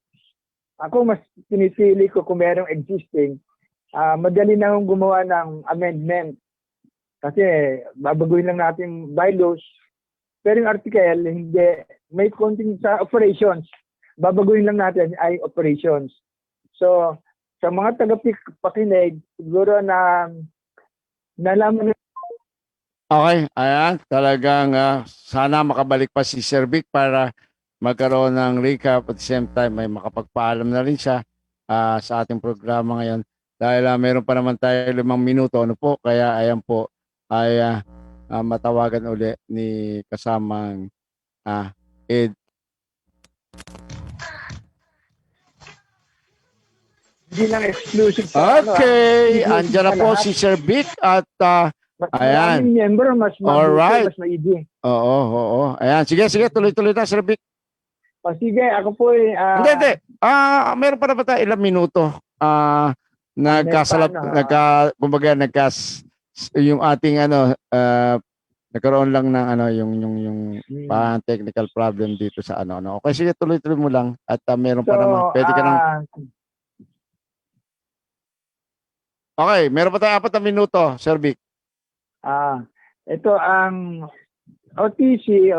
Ako mas pinipili ko kung merong existing, madali na akong gumawa ng amendment. Kasi babaguhin lang natin bylaws. Pero yung article, hindi. May konting sa operations. Babaguhin lang natin ay operations. So, sa mga tagapakinig, siguro na nalaman. Okay, ayan, talagang sana makabalik pa si Sir Vic para magkaroon ng recap at the same time may makapagpaalam na rin siya sa ating programa ngayon. Dahil meron pa naman tayo 5 minuto, ano po, kaya ayan po ay matawagan uli ni kasamang Ed. Hindi lang exclusive Okay, ano, andyan na po si Sir Vic at mas ayan. maraming member, mas mabuti, Alright. mas maigi. Oo. Ayan, sige, tuloy-tuloy na Sir Vic. O sige, ako po Hindi. Meron pa na ba tayo ilang minuto? Kumbaga yung ating nagkaroon lang ng yung technical problem dito sa ano. Okay, sige, tuloy-tuloy mo lang at meron pa naman. Pwede ka nang Okay, meron pa tayo 4 na minuto, Sir Vic. Ito ang OTC,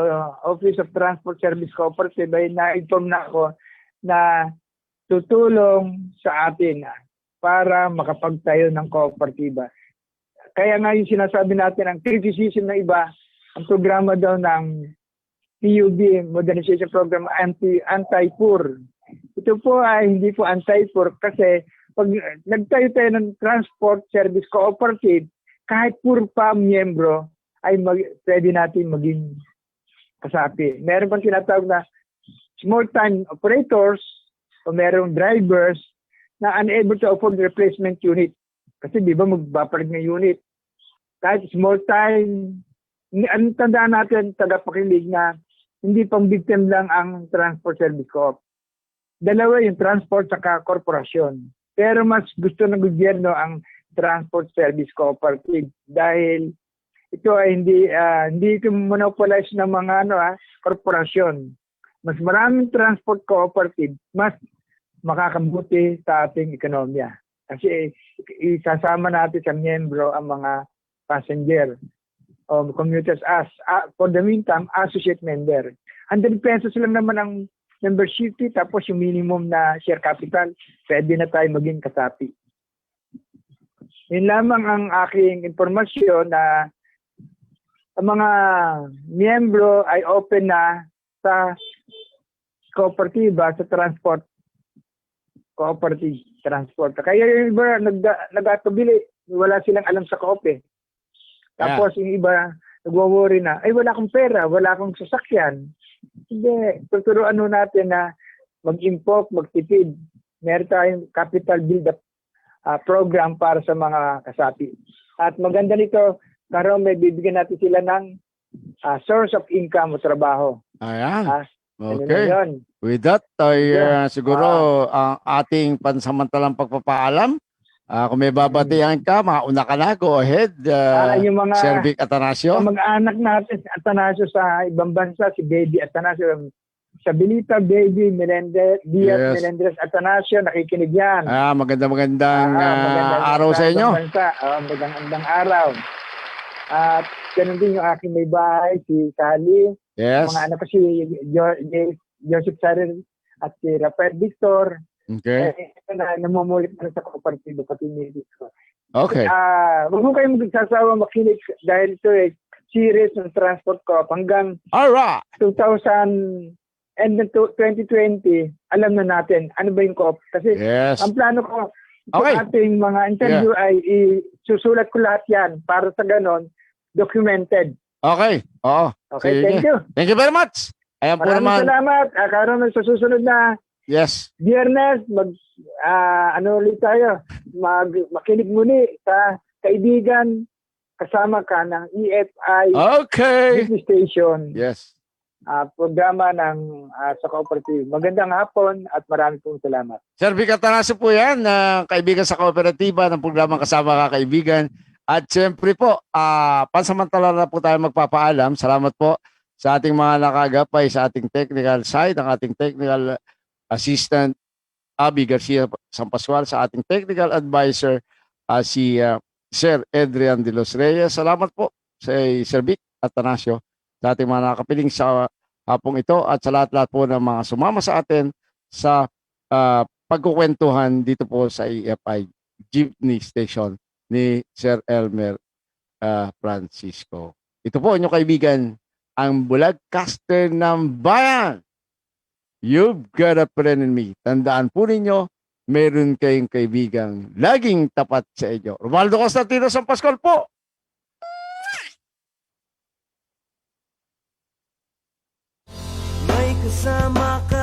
Office of Transport Service Cooperative, ay na-inform na ako na tutulong sa atin para makapagtayo ng kooperatiba. Kaya nga yung sinasabi natin, ang criticism ng iba, ang programa daw ng PUB, Modernization Program, anti-poor. Ito po ay hindi po anti-poor kasi pag nagtayo tayo ng Transport Service Cooperative, kahit poor pa miyembro, ay pwede natin maging kasapi. Meron pang tinatawag na small-time operators o merong drivers na unable to afford replacement unit. Kasi di ba magbapalig ng unit. Kahit small-time, ang tandaan natin, tagapakinig na hindi pang victim lang ang Transport Service Co-op. Dalawa yung transport sa korporasyon. Pero mas gusto ng gobyerno ang Transport Service Cooperative dahil ito ay hindi ito monopolize ng mga korporasyon. Mas maraming transport cooperative, mas makakabuti sa ating ekonomiya. Kasi isasama natin sa miyembro ang mga passenger o commuters as for the meantime associate member. 100 pesos lang naman ang membership fee, tapos yung minimum na share capital, pwede na tayo maging kasapi. Yun lamang ang aking informasyon na ang mga miyembro ay open na sa kooperatiba, sa transport, cooperative transport. Kaya yung iba nag-atubili, wala silang alam sa koope. Tapos yung iba nagwo-worry na, ay wala akong pera, wala akong sasakyan. Hindi, tuturuan natin na mag-impok, magtipid. Meron tayong capital build-up program para sa mga kasapi. At maganda nito, karon may bibigyan natin sila ng source of income o trabaho. Ayan. Ano na Okay. yun? With that, ay siguro ang ating pansamantalang pagpapaalam. Kung may babatihan ka, mauna ka na. Go ahead, Yung mga Sir Vic Atanasio. mag-anak natin, Atanasio sa ibang bansa, si Baby Atanasio, sa Bilita, Baby Melendez, Diaz Yes. Melendez Atanasio, nakikinig yan. Magandang Magandang araw sa inyo. Magandang araw. At ganun din yung aking may bahay, si Sally, Yes. mga anak ko si Joseph Sarel at si Rafael Victor. Okay. Namumulit na sa kooperatiba pati ni Victor. Okay. Huwag mo kayong magsasawa makinig dahil ito series ng Transport Corp hanggang Alright. 2000 and then 2020, alam na natin ano ba yung co-op. Kasi Yes. ang plano ko, Okay. sa ating mga interview ay susulat ko lahat yan para sa ganon, documented. Okay. Oo. Okay, Sige. thank you. Thank you very much. Ayan po Maraming naman. salamat. Karon sa susunod na Yes. Biyernes, ulit tayo. Makinig muli sa kaibigan kasama ka ng EFI Okay. Business Station, Yes. programa ng sa cooperative. Magandang hapon at maraming pong salamat. Sir Vic Atanasio po yan, kaibigan sa kooperatiba ng programang Kasama Ka Kaibigan. At siyempre po, pansamantala na po tayo magpapaalam. Salamat po sa ating mga nakagapay sa ating technical side, ang ating technical assistant Abby Garcia Sampasual, sa ating technical advisor si Sir Adrian de los Reyes. Salamat po sa Sir Vic Atanasio sa ating mga nakapiling sa hapong ito at sa lahat-lahat po ng mga sumama sa atin sa pagkukwentuhan dito po sa EFI Jeepney Station ni Sir Elmer Francisco. Ito po inyong kaibigan, ang Bulagcaster ng Bayan. You've got a friend in me. Tandaan po ninyo, meron kayong kaibigang laging tapat sa inyo. Romualdo Constantino San Pascual po. May kasama ka.